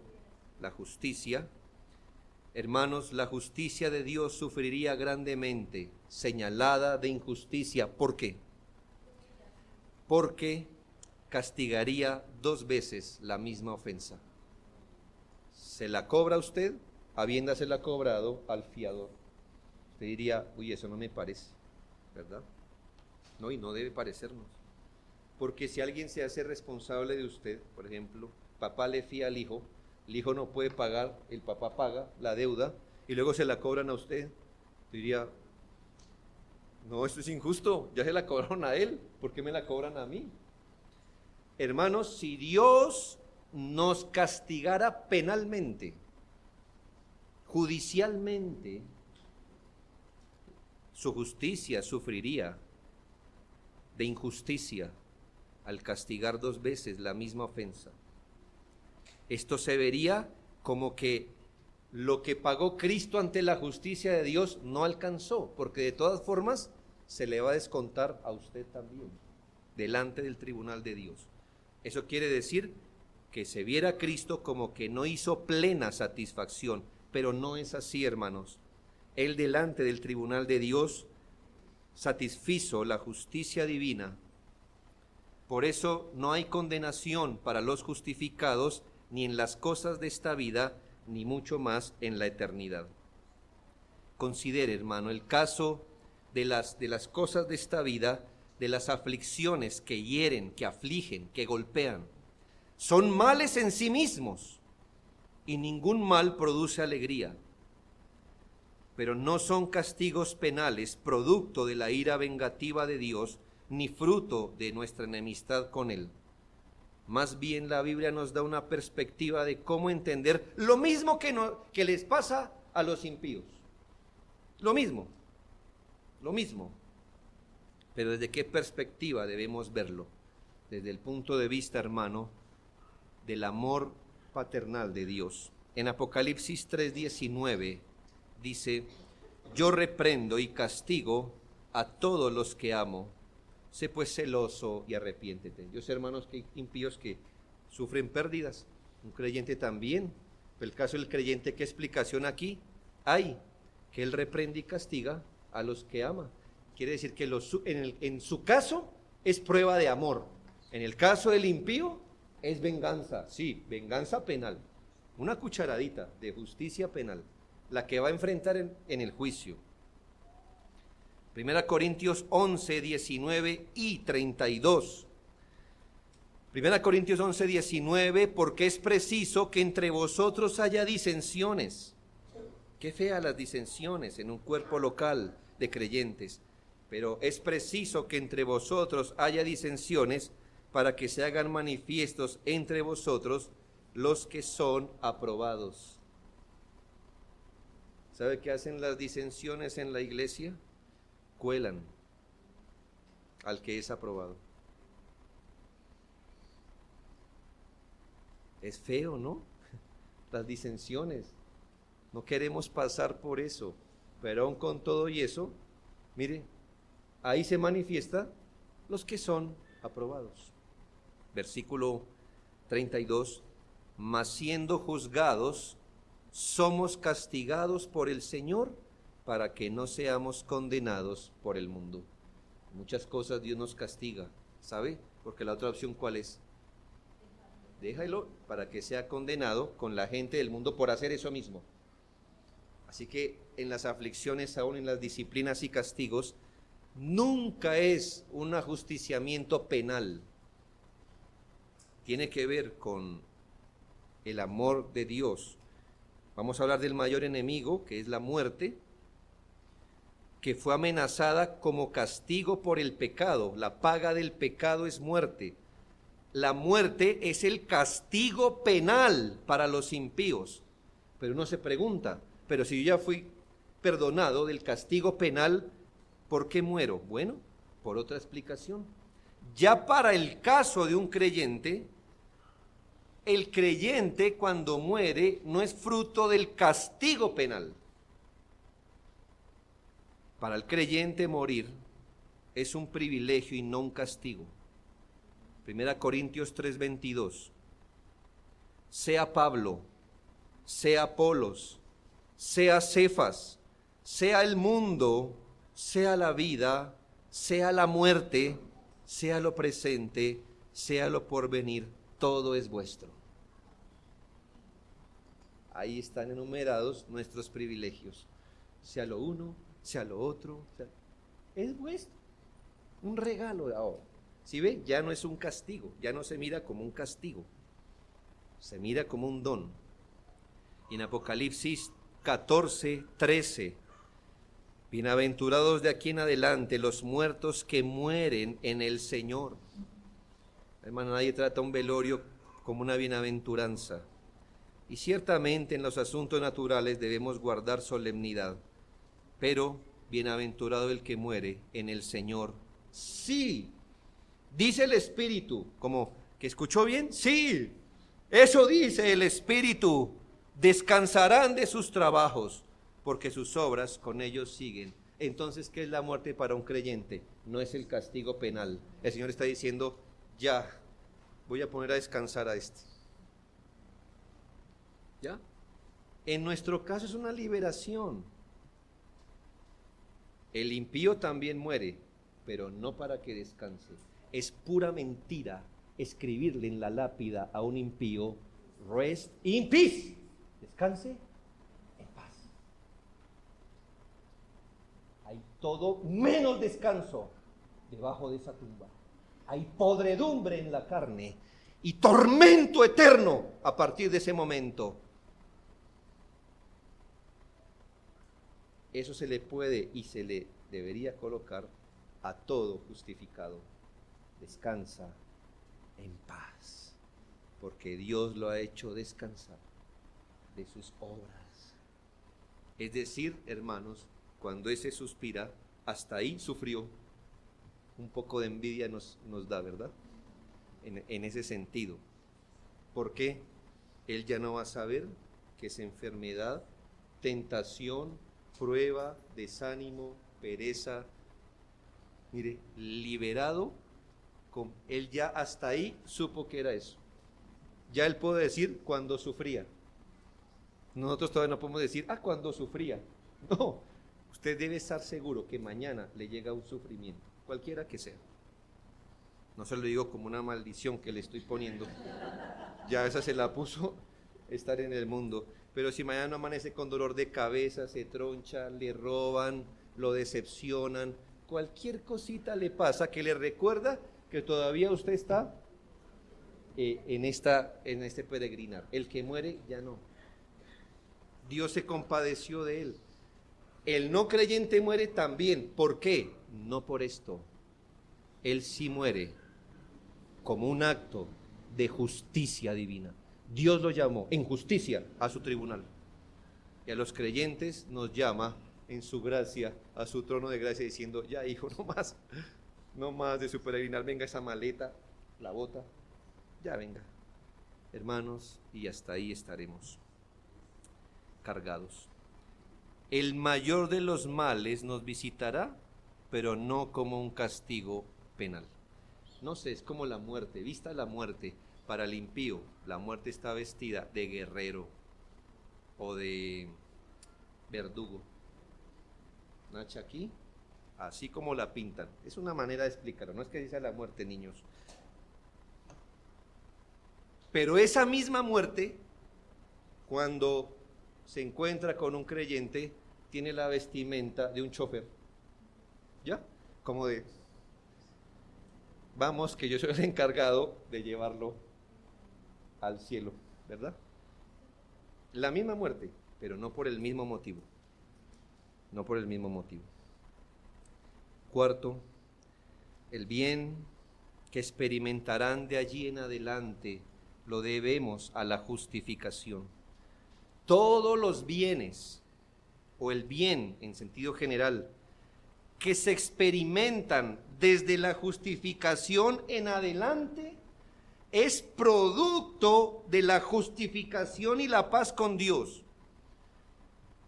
la justicia, hermanos, la justicia de Dios sufriría grandemente, señalada de injusticia. ¿Por qué? Porque castigaría 2 veces la misma ofensa. Se la cobra usted, habiéndosela cobrado al fiador. Usted diría, uy, eso no me parece, ¿verdad? No, y no debe parecernos. Porque si alguien se hace responsable de usted, por ejemplo, papá le fía al hijo, el hijo no puede pagar, el papá paga la deuda y luego se la cobran a usted, diría, no, esto es injusto, ya se la cobraron a él, ¿por qué me la cobran a mí? Hermanos, si Dios nos castigara penalmente, judicialmente, su justicia sufriría de injusticia al castigar 2 veces la misma ofensa. Esto se vería como que lo que pagó Cristo ante la justicia de Dios no alcanzó, porque de todas formas se le va a descontar a usted también, delante del tribunal de Dios. Eso quiere decir que se viera a Cristo como que no hizo plena satisfacción, pero no es así, hermanos. Él delante del tribunal de Dios satisfizo la justicia divina. Por eso no hay condenación para los justificados ni en las cosas de esta vida, ni mucho más en la eternidad. Considere, hermano, el caso de las cosas de esta vida, de las aflicciones que hieren, que afligen, que golpean. Son males en sí mismos y ningún mal produce alegría. Pero no son castigos penales producto de la ira vengativa de Dios, ni fruto de nuestra enemistad con Él. Más bien la Biblia nos da una perspectiva de cómo entender lo mismo que les pasa a los impíos. Lo mismo. Pero ¿desde qué perspectiva debemos verlo? Desde el punto de vista, hermano, del amor paternal de Dios. En Apocalipsis 3:19 dice, yo reprendo y castigo a todos los que amo. Sé pues celoso y arrepiéntete. Yo sé, hermanos, que hay impíos que sufren pérdidas. Un creyente también. El caso del creyente, ¿qué explicación aquí hay? Que él reprende y castiga a los que ama. Quiere decir que en su caso es prueba de amor. En el caso del impío es venganza. Sí, venganza penal. Una cucharadita de justicia penal. La que va a enfrentar en el juicio. 1 Corintios 11, 19 y 32. 1 Corintios 11:19, porque es preciso que entre vosotros haya disensiones. Qué fea las disensiones en un cuerpo local de creyentes, pero es preciso que entre vosotros haya disensiones para que se hagan manifiestos entre vosotros los que son aprobados. ¿Sabe qué hacen las disensiones en la iglesia? Cuelan al que es aprobado. Es feo, ¿no? Las disensiones. No queremos pasar por eso, pero aún con todo y eso, mire, ahí se manifiesta los que son aprobados. Versículo 32, mas siendo juzgados, somos castigados por el Señor para que no seamos condenados por el mundo. Muchas cosas Dios nos castiga, ¿sabe? Porque la otra opción, ¿cuál es? Déjalo para que sea condenado con la gente del mundo por hacer eso mismo. Así que en las aflicciones, aún en las disciplinas y castigos, nunca es un ajusticiamiento penal. Tiene que ver con el amor de Dios. Vamos a hablar del mayor enemigo, que es la muerte, que fue amenazada como castigo por el pecado. La paga del pecado es muerte. La muerte es el castigo penal para los impíos. Pero uno se pregunta, pero si yo ya fui perdonado del castigo penal, ¿por qué muero? Bueno, por otra explicación. Ya para el caso de un creyente, el creyente cuando muere no es fruto del castigo penal. Para el creyente morir es un privilegio y no un castigo. 1 Corintios 3:22. Sea Pablo, sea Apolos, sea Cefas, sea el mundo, sea la vida, sea la muerte, sea lo presente, sea lo porvenir, todo es vuestro. Ahí están enumerados nuestros privilegios. Sea lo uno, sea lo otro, es vuestro. Un regalo de ahora. ¿Sí ve? Ya no es un castigo, ya no se mira como un castigo, se mira como un don. Y en Apocalipsis 14:13, bienaventurados de aquí en adelante los muertos que mueren en el Señor. Hermano, nadie trata un velorio como una bienaventuranza. Y ciertamente en los asuntos naturales debemos guardar solemnidad, pero bienaventurado el que muere en el Señor. Sí, dice el Espíritu, como que escuchó bien, sí, eso dice el Espíritu, descansarán de sus trabajos, porque sus obras con ellos siguen. Entonces, ¿qué es la muerte para un creyente? No es el castigo penal. El Señor está diciendo, ya, voy a poner a descansar a este. ¿Ya? En nuestro caso es una liberación. El impío también muere, pero no para que descanse. Es pura mentira escribirle en la lápida a un impío, rest in peace, descanse en paz. Hay todo menos descanso debajo de esa tumba. Hay podredumbre en la carne y tormento eterno a partir de ese momento. Eso se le puede y se le debería colocar a todo justificado. Descansa en paz, porque Dios lo ha hecho descansar de sus obras. Es decir, hermanos, cuando ese suspira, hasta ahí sufrió. Un poco de envidia nos da, ¿verdad? En ese sentido. Porque él ya no va a saber que es enfermedad, tentación, prueba, desánimo, pereza. Mire, liberado, él ya hasta ahí supo que era eso. Ya él puede decir cuando sufría. Nosotros todavía no podemos decir, cuando sufría. No, usted debe estar seguro que mañana le llega un sufrimiento, cualquiera que sea. No se lo digo como una maldición que le estoy poniendo. Ya esa se la puso estar en el mundo. Pero si mañana no amanece con dolor de cabeza, se troncha, le roban, lo decepcionan, cualquier cosita le pasa que le recuerda que todavía usted está en este peregrinar. El que muere ya no. Dios se compadeció de él. El no creyente muere también. ¿Por qué? No por esto. Él sí muere como un acto de justicia divina. Dios lo llamó en justicia a su tribunal. Y a los creyentes nos llama en su gracia, a su trono de gracia, diciendo, ya hijo, no más de su peregrinar, venga esa maleta, la bota, ya venga. Hermanos, y hasta ahí estaremos cargados. El mayor de los males nos visitará, pero no como un castigo penal. No sé, es como la muerte. Vista la muerte, para el impío, la muerte está vestida de guerrero o de verdugo. Nacha aquí, así como la pintan. Es una manera de explicarlo, no es que dice la muerte, niños. Pero esa misma muerte, cuando se encuentra con un creyente, tiene la vestimenta de un chofer. ¿Ya? Como de, vamos, que yo soy el encargado de llevarlo al cielo, ¿verdad? La misma muerte, pero no por el mismo motivo. No por el mismo motivo. Cuarto, el bien que experimentarán de allí en adelante lo debemos a la justificación. Todos los bienes, o el bien en sentido general, que se experimentan desde la justificación en adelante, es producto de la justificación y la paz con Dios.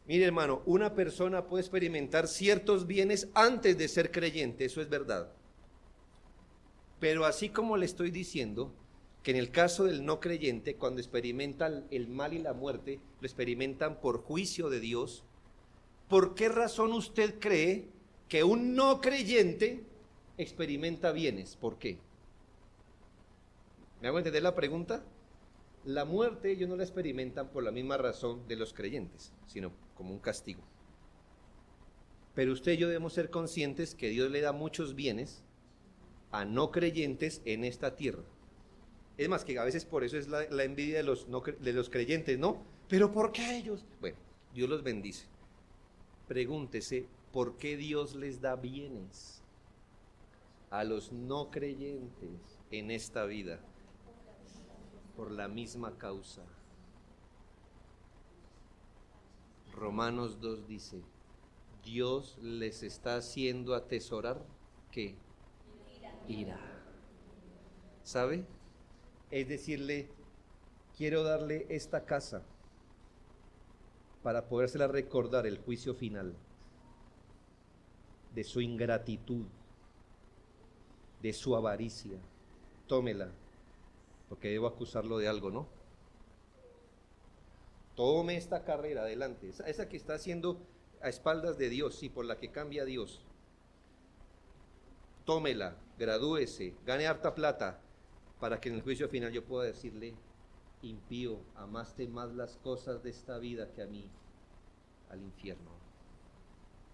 Mire, hermano, una persona puede experimentar ciertos bienes antes de ser creyente, eso es verdad. Pero así como le estoy diciendo, que en el caso del no creyente, cuando experimentan el mal y la muerte, lo experimentan por juicio de Dios, ¿por qué razón usted cree que un no creyente experimenta bienes? ¿Por qué? ¿Me hago entender la pregunta? La muerte ellos no la experimentan por la misma razón de los creyentes, sino como un castigo. Pero usted y yo debemos ser conscientes que Dios le da muchos bienes a no creyentes en esta tierra. Es más, que a veces por eso es la envidia de los creyentes, ¿no? ¿Pero por qué a ellos? Bueno, Dios los bendice. Pregúntese, ¿por qué Dios les da bienes a los no creyentes en esta vida? Por la misma causa. Romanos 2 dice, Dios les está haciendo atesorar, ¿qué? Ira. ¿Sabe? Es decirle, quiero darle esta casa para podérsela recordar el juicio final de su ingratitud, de su avaricia. Tómela, porque debo acusarlo de algo, ¿no? Tome esta carrera adelante, esa que está haciendo a espaldas de Dios, sí, por la que cambia a Dios. Tómela, gradúese, gane harta plata, para que en el juicio final yo pueda decirle, impío, amaste más las cosas de esta vida que a mí, al infierno.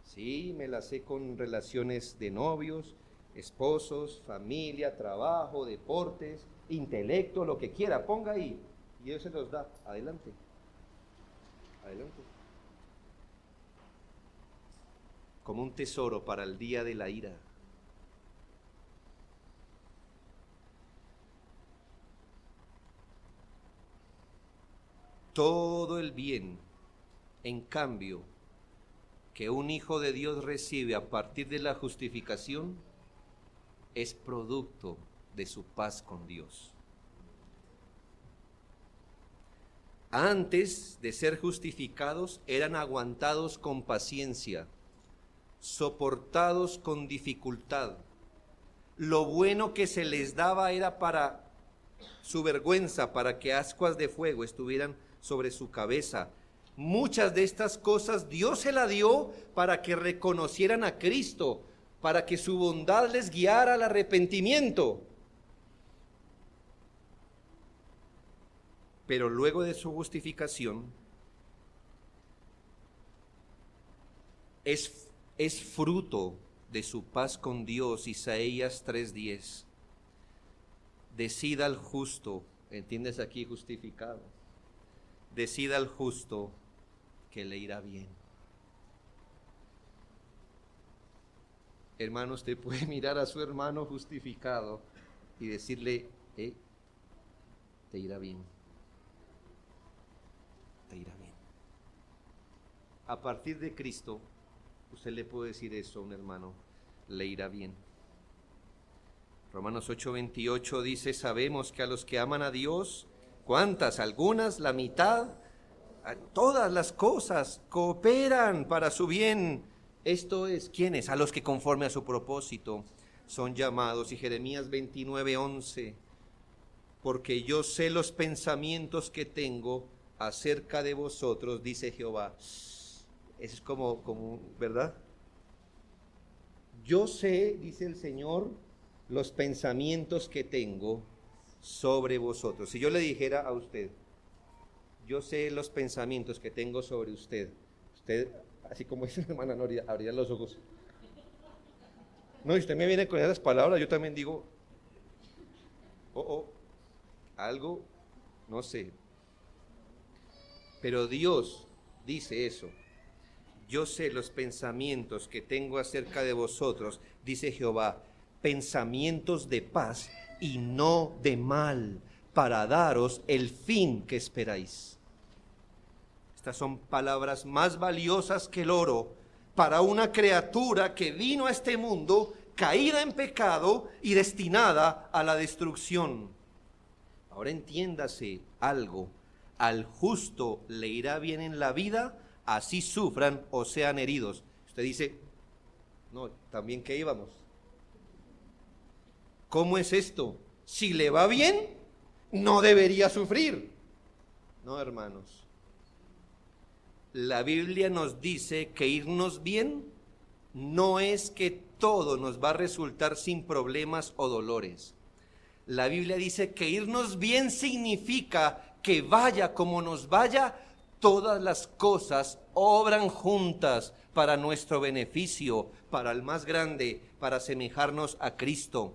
Sí, me las sé con relaciones de novios, esposos, familia, trabajo, deportes, intelecto, lo que quiera, ponga ahí, y Dios se los da. Adelante, adelante. Como un tesoro para el día de la ira. Todo el bien, en cambio, que un hijo de Dios recibe a partir de la justificación, es producto de su paz con Dios. Antes de ser justificados, eran aguantados con paciencia, soportados con dificultad. Lo bueno que se les daba era para su vergüenza, para que ascuas de fuego estuvieran sobre su cabeza. Muchas de estas cosas Dios se la dio para que reconocieran a Cristo, para que su bondad les guiara al arrepentimiento. Pero luego de su justificación, es fruto de su paz con Dios. Isaías 3:10. decida al justo, ¿entiendes aquí justificado? Decida al justo que le irá bien. Hermano, usted puede mirar a su hermano justificado y decirle, te irá bien. Te irá bien. A partir de Cristo, usted le puede decir eso a un hermano, le irá bien. Romanos 8:28 dice, sabemos que a los que aman a Dios, ¿cuántas? Algunas, la mitad, todas las cosas cooperan para su bien. Esto es, ¿quiénes? A los que conforme a su propósito son llamados. Y Jeremías 29:11, porque yo sé los pensamientos que tengo acerca de vosotros, dice Jehová. Es como, ¿verdad? Yo sé, dice el Señor, los pensamientos que tengo sobre vosotros. Si yo le dijera a usted, yo sé los pensamientos que tengo sobre usted, usted, así como dice la hermana Noria, abriría los ojos. No, y usted me viene con esas palabras, yo también digo, algo, no sé. Pero Dios dice eso. Yo sé los pensamientos que tengo acerca de vosotros, dice Jehová, pensamientos de paz y no de mal, para daros el fin que esperáis. Estas son palabras más valiosas que el oro para una criatura que vino a este mundo caída en pecado y destinada a la destrucción. Ahora entiéndase algo, al justo le irá bien en la vida, así sufran o sean heridos. Usted dice, no, también que íbamos. ¿Cómo es esto? Si le va bien, no debería sufrir. No, hermanos. La Biblia nos dice que irnos bien no es que todo nos va a resultar sin problemas o dolores. La Biblia dice que irnos bien significa que vaya como nos vaya, todas las cosas obran juntas para nuestro beneficio, para el más grande, para asemejarnos a Cristo.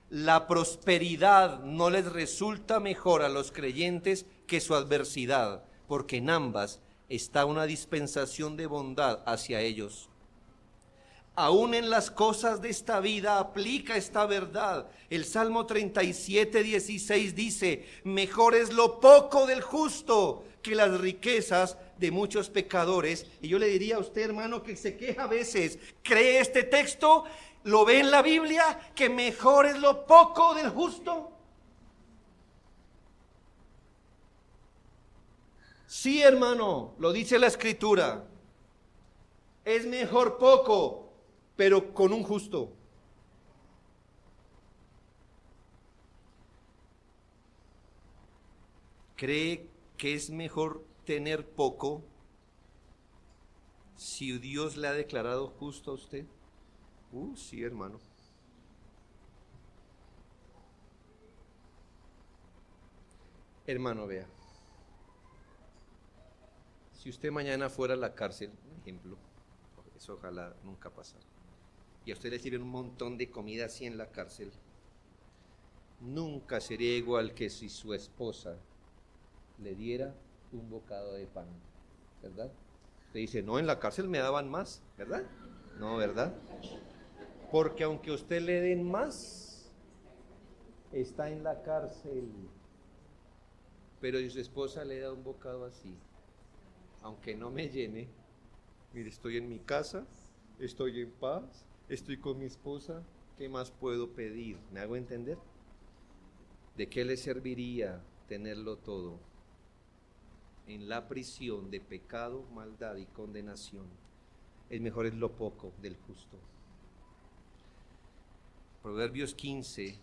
La prosperidad no les resulta mejor a los creyentes que su adversidad, porque en ambas está una dispensación de bondad hacia ellos. Aún en las cosas de esta vida aplica esta verdad. El Salmo 37:16 dice, mejor es lo poco del justo que las riquezas de muchos pecadores. Y yo le diría a usted, hermano, que se queja a veces, ¿cree este texto? ¿Lo ve en la Biblia? ¿Que mejor es lo poco del justo? Sí, hermano, lo dice la Escritura. Es mejor poco, pero con un justo. ¿Cree que es mejor tener poco si Dios le ha declarado justo a usted? Sí, hermano. Hermano, vea. Si usted mañana fuera a la cárcel, por ejemplo, eso ojalá nunca pasara, y a usted le sirven un montón de comida así en la cárcel, nunca sería igual que si su esposa le diera un bocado de pan, ¿verdad? Usted dice, no, en la cárcel me daban más, ¿verdad? No, ¿verdad? Porque aunque a usted le den más, está en la cárcel. Pero si su esposa le da un bocado así, aunque no me llene, mire, estoy en mi casa, estoy en paz, estoy con mi esposa, ¿qué más puedo pedir? ¿Me hago entender? ¿De qué le serviría tenerlo todo en la prisión de pecado, maldad y condenación? Es mejor es lo poco del justo. Proverbios 15,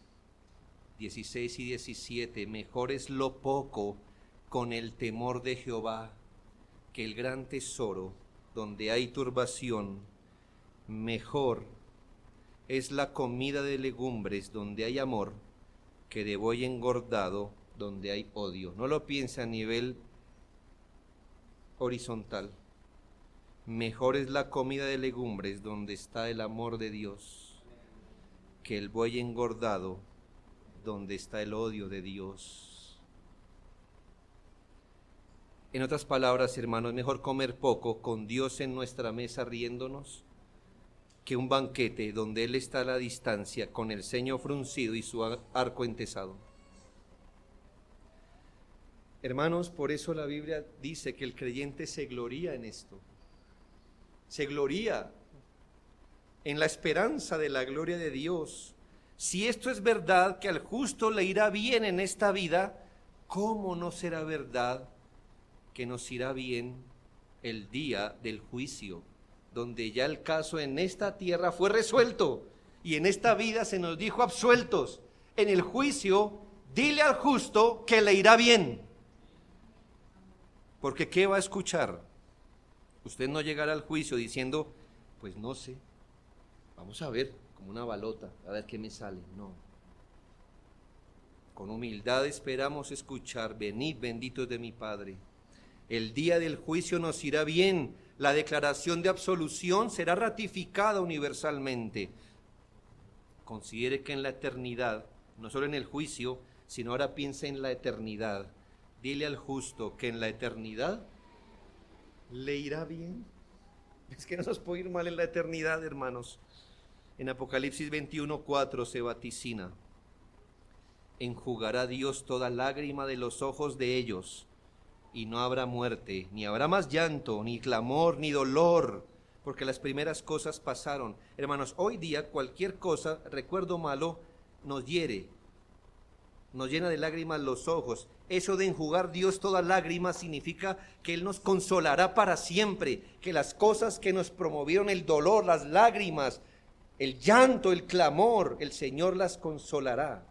16 y 17, mejor es lo poco con el temor de Jehová que el gran tesoro donde hay turbación. Mejor es la comida de legumbres donde hay amor que de buey engordado donde hay odio. No lo piensa a nivel horizontal. Mejor es la comida de legumbres donde está el amor de Dios que el buey engordado donde está el odio de Dios. En otras palabras, hermanos, mejor comer poco con Dios en nuestra mesa riéndonos que un banquete donde Él está a la distancia con el ceño fruncido y su arco entesado. Hermanos, por eso la Biblia dice que el creyente se gloría en esto. Se gloría en la esperanza de la gloria de Dios. Si esto es verdad, que al justo le irá bien en esta vida, ¿cómo no será verdad que nos irá bien el día del juicio, donde ya el caso en esta tierra fue resuelto y en esta vida se nos dijo absueltos? En el juicio, dile al justo que le irá bien. Porque ¿qué va a escuchar? Usted no llegará al juicio diciendo, pues no sé, vamos a ver, como una balota, a ver qué me sale. No. Con humildad esperamos escuchar, venid benditos de mi Padre. El día del juicio nos irá bien, la declaración de absolución será ratificada universalmente. Considere que en la eternidad, no solo en el juicio, sino ahora piense en la eternidad. Dile al justo que en la eternidad le irá bien. Es que no nos puede ir mal en la eternidad, hermanos. En Apocalipsis 21:4 se vaticina: enjugará Dios toda lágrima de los ojos de ellos, y no habrá muerte, ni habrá más llanto, ni clamor, ni dolor, porque las primeras cosas pasaron. Hermanos, hoy día cualquier cosa, recuerdo malo, nos hiere, nos llena de lágrimas los ojos. Eso de enjugar Dios toda lágrima significa que Él nos consolará para siempre, que las cosas que nos promovieron el dolor, las lágrimas, el llanto, el clamor, el Señor las consolará,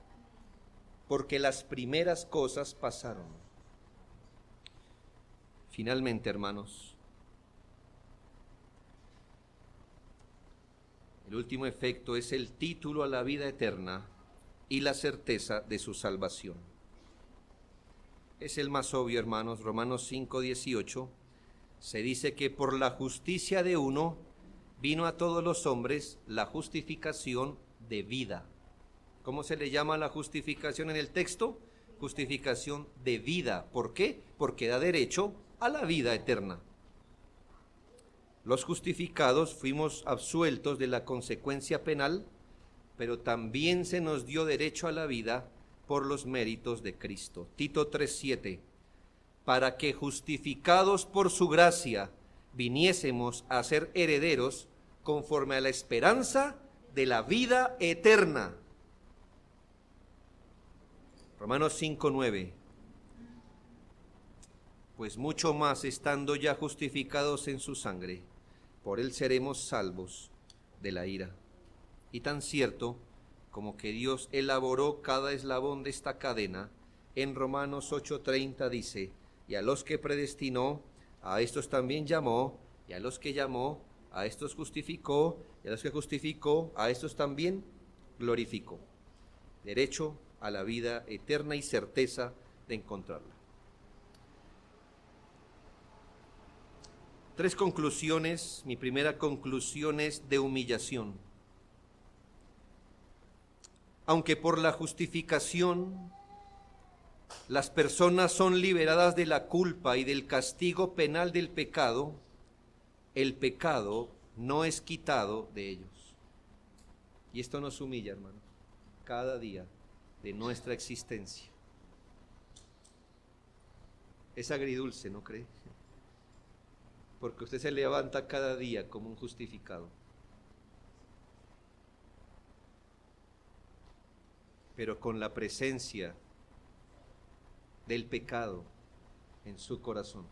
porque las primeras cosas pasaron. Finalmente, hermanos, el último efecto es el título a la vida eterna y la certeza de su salvación. Es el más obvio, hermanos. Romanos 5:18 se dice que por la justicia de uno vino a todos los hombres la justificación de vida. ¿Cómo se le llama la justificación en el texto? Justificación de vida. ¿Por qué? Porque da derecho a la vida eterna. Los justificados fuimos absueltos de la consecuencia penal, pero también se nos dio derecho a la vida por los méritos de Cristo. Tito 3:7, para que justificados por su gracia viniésemos a ser herederos conforme a la esperanza de la vida eterna. Romanos 5:9, pues mucho más estando ya justificados en su sangre, por él seremos salvos de la ira. Y tan cierto como que Dios elaboró cada eslabón de esta cadena, en Romanos 8:30 dice, y a los que predestinó, a estos también llamó, y a los que llamó, a estos justificó, y a los que justificó, a estos también glorificó. Derecho a la vida eterna y certeza de encontrarla. 3 conclusiones. Mi primera conclusión es de humillación. Aunque por la justificación las personas son liberadas de la culpa y del castigo penal del pecado, el pecado no es quitado de ellos. Y esto nos humilla, hermanos, cada día de nuestra existencia. Es agridulce, ¿no cree? Porque usted se levanta cada día como un justificado. Pero con la presencia del pecado en su corazón.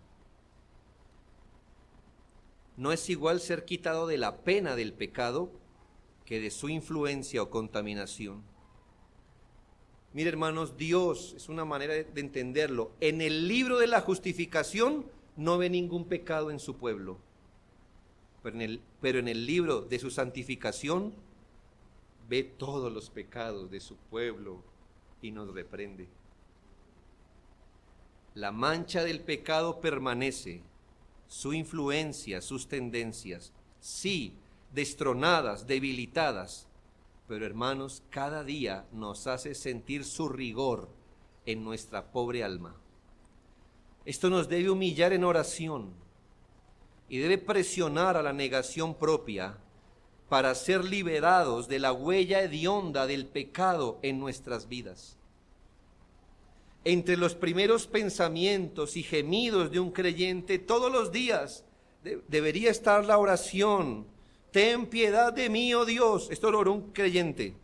No es igual ser quitado de la pena del pecado que de su influencia o contaminación. Mire, hermanos, Dios, es una manera de entenderlo. En el libro de la justificación no ve ningún pecado en su pueblo, pero en el libro de su santificación ve todos los pecados de su pueblo y nos reprende. La mancha del pecado permanece, su influencia, sus tendencias, sí, destronadas, debilitadas, pero hermanos, cada día nos hace sentir su rigor en nuestra pobre alma. Esto nos debe humillar en oración y debe presionar a la negación propia para ser liberados de la huella hedionda del pecado en nuestras vidas. Entre los primeros pensamientos y gemidos de un creyente todos los días debería estar la oración: ten piedad de mí, oh Dios. Esto lo oró un creyente.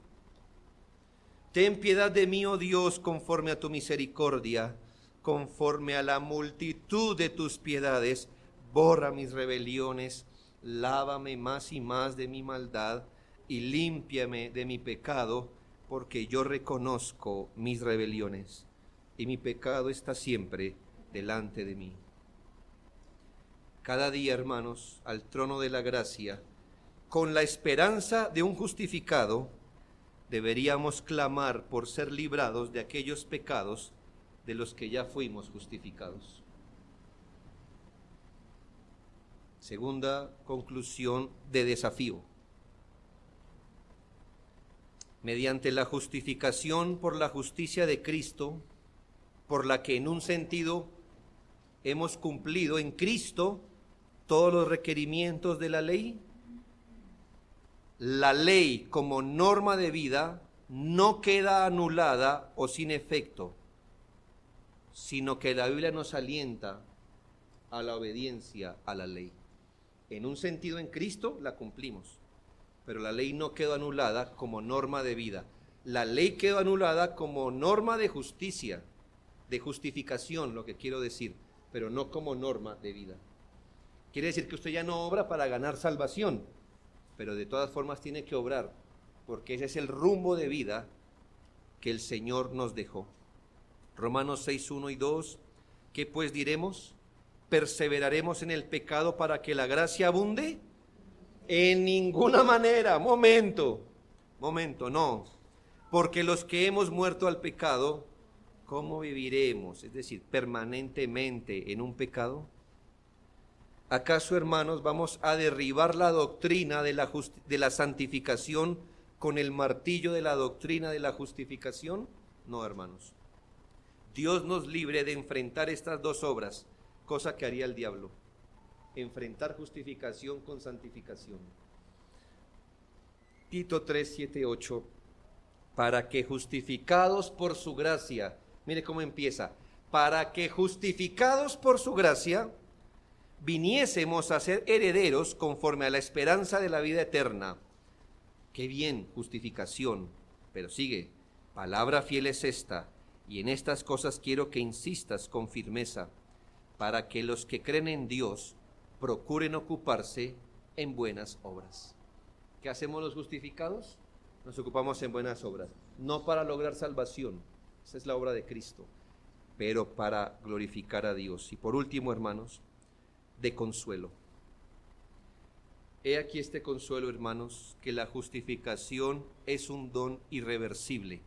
Ten piedad de mí, oh Dios, conforme a tu misericordia, conforme a la multitud de tus piedades, borra mis rebeliones, lávame más y más de mi maldad y límpiame de mi pecado, porque yo reconozco mis rebeliones y mi pecado está siempre delante de mí. Cada día, hermanos, al trono de la gracia, con la esperanza de un justificado, deberíamos clamar por ser librados de aquellos pecados de los que ya fuimos justificados. Segunda conclusión de desafío. Mediante la justificación por la justicia de Cristo, por la que en un sentido hemos cumplido en Cristo todos los requerimientos de la ley como norma de vida no queda anulada o sin efecto, sino que la Biblia nos alienta a la obediencia a la ley. En un sentido, en Cristo la cumplimos, pero la ley no quedó anulada como norma de vida. La ley quedó anulada como norma de justicia, de justificación, lo que quiero decir, pero no como norma de vida. Quiere decir que usted ya no obra para ganar salvación, pero de todas formas tiene que obrar, porque ese es el rumbo de vida que el Señor nos dejó. Romanos 6, 1 y 2, ¿qué pues diremos? ¿Perseveraremos en el pecado para que la gracia abunde? En ninguna manera. Momento, no. Porque los que hemos muerto al pecado, ¿cómo viviremos? Es decir, permanentemente en un pecado. ¿Acaso, hermanos, vamos a derribar la doctrina de la santificación con el martillo de la doctrina de la justificación? No, hermanos. Dios nos libre de enfrentar estas dos obras, cosa que haría el diablo: enfrentar justificación con santificación. Tito 3, 7, 8, para que justificados por su gracia, mire cómo empieza, para que justificados por su gracia, viniésemos a ser herederos conforme a la esperanza de la vida eterna. Qué bien, justificación, pero sigue, palabra fiel es esta, y en estas cosas quiero que insistas con firmeza, para que los que creen en Dios procuren ocuparse en buenas obras. ¿Qué hacemos los justificados? Nos ocupamos en buenas obras, no para lograr salvación, esa es la obra de Cristo, pero para glorificar a Dios. Y por último, hermanos, de consuelo. He aquí este consuelo, hermanos, que la justificación es un don irreversible,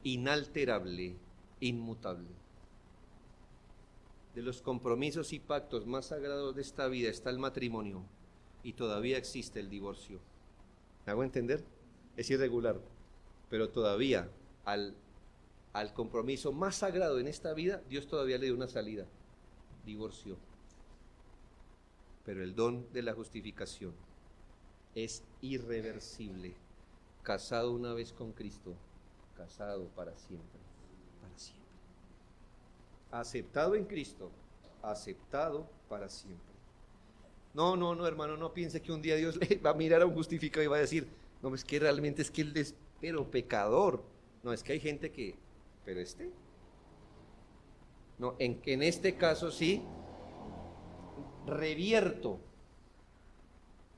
inalterable, inmutable. De los compromisos y pactos más sagrados de esta vida está el matrimonio, y todavía existe el divorcio. ¿Me hago entender? Es irregular, pero todavía al compromiso más sagrado en esta vida, Dios todavía le dio una salida: divorcio. Pero el don de la justificación es irreversible. Casado una vez con Cristo, casado para siempre, para siempre. Aceptado en Cristo, aceptado para siempre. No, hermano, no piense que un día Dios le va a mirar a un justificado y va a decir: no, es que realmente es que él es pero pecador. No, es que hay gente que, pero no, en este caso sí, revierto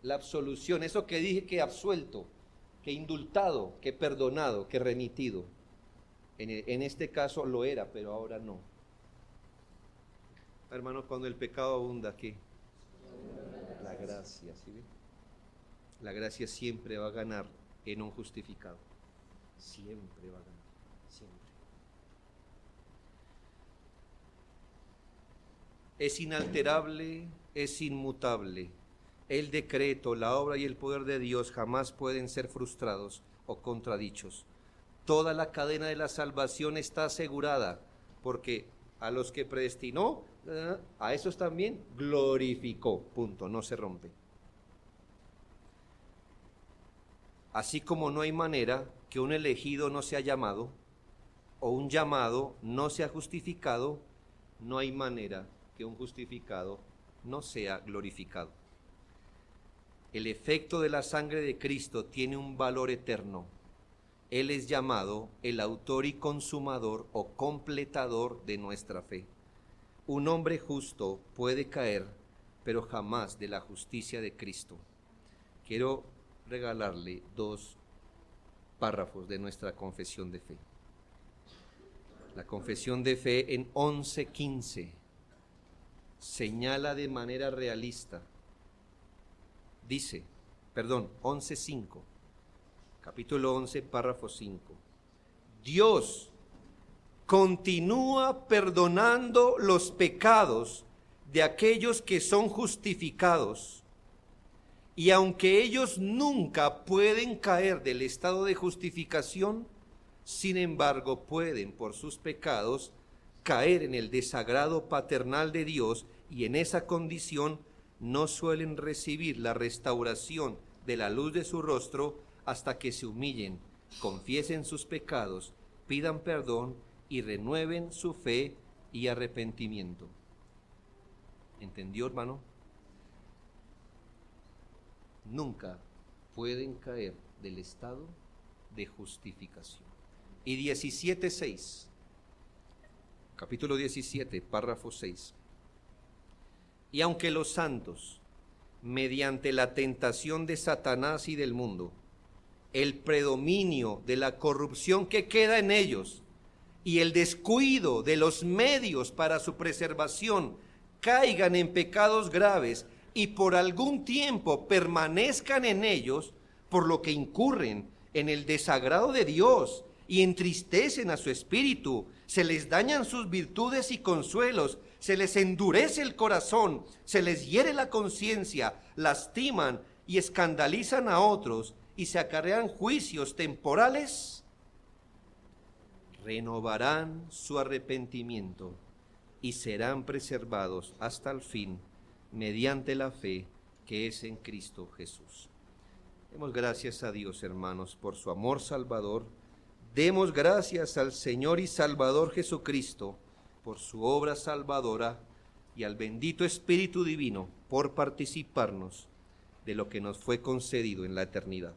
la absolución, eso que dije, que absuelto, que indultado, que perdonado, que remitido. En este caso lo era, pero ahora no. Hermanos, cuando el pecado abunda, ¿qué? La gracia, ¿sí ve? La gracia siempre va a ganar en un justificado. Siempre va a ganar, siempre. Es inalterable, es inmutable. El decreto, la obra y el poder de Dios jamás pueden ser frustrados o contradichos. Toda la cadena de la salvación está asegurada, porque a los que predestinó, a esos también glorificó. Punto, no se rompe. Así como no hay manera que un elegido no sea llamado, o un llamado no sea justificado, no hay manera que un justificado no sea glorificado. El efecto de la sangre de Cristo tiene un valor eterno. Él es llamado el autor y consumador o completador de nuestra fe. Un hombre justo puede caer, pero jamás de la justicia de Cristo. Quiero regalarle 2 párrafos de nuestra confesión de fe. La confesión de fe en 11:15 señala de manera realista. Dice, 11:5, capítulo 11, párrafo 5. Dios continúa perdonando los pecados de aquellos que son justificados, y aunque ellos nunca pueden caer del estado de justificación, sin embargo pueden por sus pecados caer en el desagrado paternal de Dios, y en esa condición no suelen recibir la restauración de la luz de su rostro hasta que se humillen, confiesen sus pecados, pidan perdón y renueven su fe y arrepentimiento. ¿Entendió, hermano? Nunca pueden caer del estado de justificación. Y 17:6, capítulo 17, párrafo 6. Y aunque los santos, mediante la tentación de Satanás y del mundo, el predominio de la corrupción que queda en ellos y el descuido de los medios para su preservación, caigan en pecados graves y por algún tiempo permanezcan en ellos, por lo que incurren en el desagrado de Dios y entristecen a su espíritu, se les dañan sus virtudes y consuelos, se les endurece el corazón, se les hiere la conciencia, lastiman y escandalizan a otros y se acarrean juicios temporales, renovarán su arrepentimiento y serán preservados hasta el fin mediante la fe que es en Cristo Jesús. Demos gracias a Dios, hermanos, por su amor salvador. Demos gracias al Señor y Salvador Jesucristo por su obra salvadora, y al bendito Espíritu Divino por participarnos de lo que nos fue concedido en la eternidad.